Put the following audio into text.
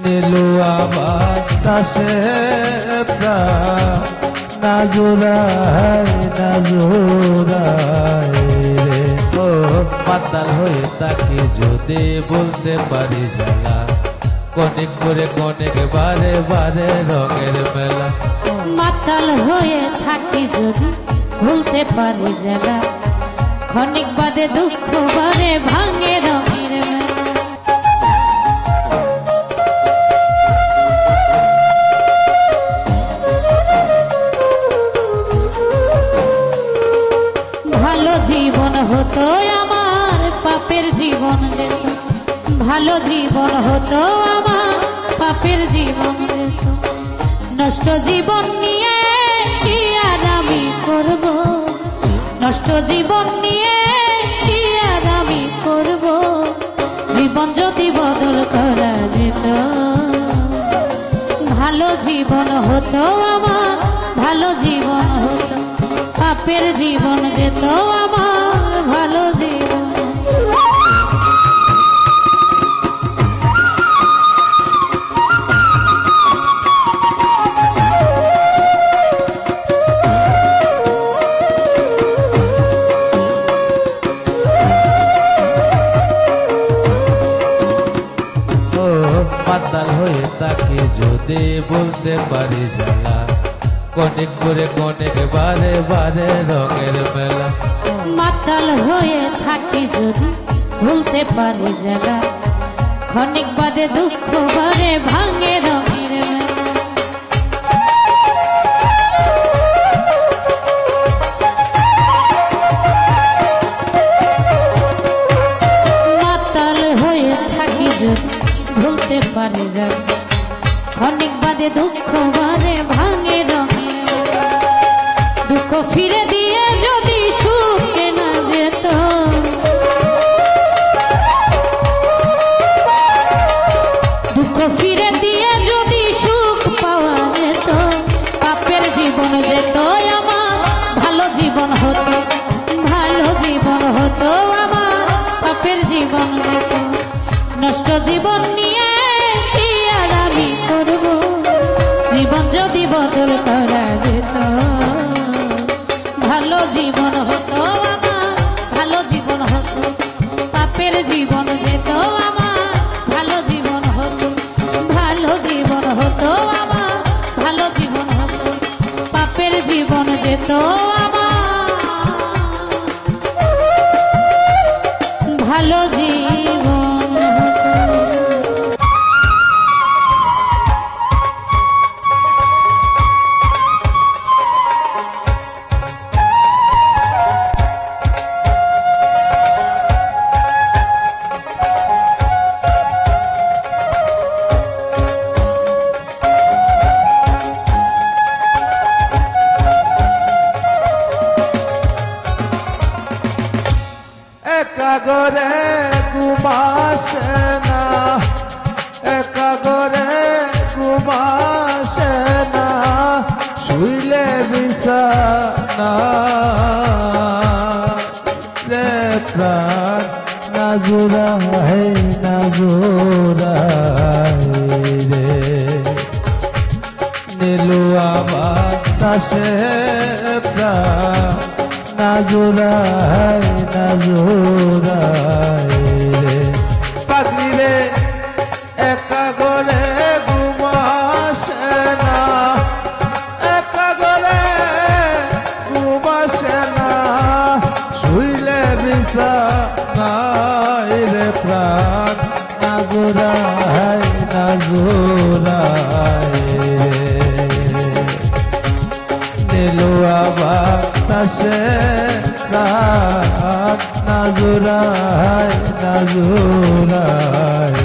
নীলুয়া বাতাসে প্রাণ নাজুরায় নাজুরায় রে। ও মাতাল হয়ে তাকে যদি বলতে পারি জ্বালা, কনেক করে কনেক বারে বারে রঙের মেলা। মাতাল হয়ে থাকি যদি ভুলতে পারি জায়গা, ক্ষণিক বাদে দুঃখ বারে ভাঙে রঙের মেলা। ভালো জীবন হতো আমার পাপের জীবন যেত, ভালো জীবন হতো আমার পাপের জীবন যেত। নষ্ট জীবন নিয়ে কি আর আমি করব, নষ্ট জীবন নিয়ে কি আর আমি করব। জীবন যদি বদল করা যেত, ভালো জীবন হতো আমার, ভালো জীবন হতো। পাপের জীবন যেত আমার ভালো জীবন। মাতাল হয়ে তাকে যদি বলতে পারি জ্বালা, কনেক করে কনেক বারে বারে রঙের মেলা। মাতাল হয়ে থাকি যদি ভুলতে পারি জায়গা, ক্ষণিক বাদে দুঃখ বারে ভাঙে রঙের মেলা। মাতাল হয়ে থাকি যদি ভুলতে পারি জায়গা, ক্ষণিক বাদে দুঃখ বারে ভাঙে রঙের মেলা। দুঃখ ফিরে দিয়ে যদি সুখ কেনা যেত, দুঃখ ফিরে দিয়ে যদি সুখ পাওয়া যেত। পাপের জীবন যেত আমার ভালো জীবন হতো, ভালো জীবন হতো আমার পাপের জীবন যেত। নষ্ট জীবন নিয়ে কি আর আমি করব, জীবন যদি বদল করা যেত। ভালো জীবন হতো আমার, ভালো জীবন হতো। পাপের জীবন যেত আমার ভালো জীবন হতো, ভালো জীবন হতো আমার, ভালো জীবন হতো। পাপের জীবন যেত আমার ভালো জীবন হতো। একা গরে ঘুমাসে না, একা গরে ঘুমাসে না, শুইলে বিছানা রে প্রাণ নাজুরায় নাজুরায় রে। নীলুয়া বাতাসে প্রাণ নাজুরায় নাজুরায় রে। পাগলি রে একা গরে ঘুমাসে না, একা গরে ঘুমাসে না, শুইলে বিছানায় রে প্রাণ নাজুরায় নাজুরায় রে। নীলুয়া বাতাসে প্রাণ নাজুরায় নাজুরায়।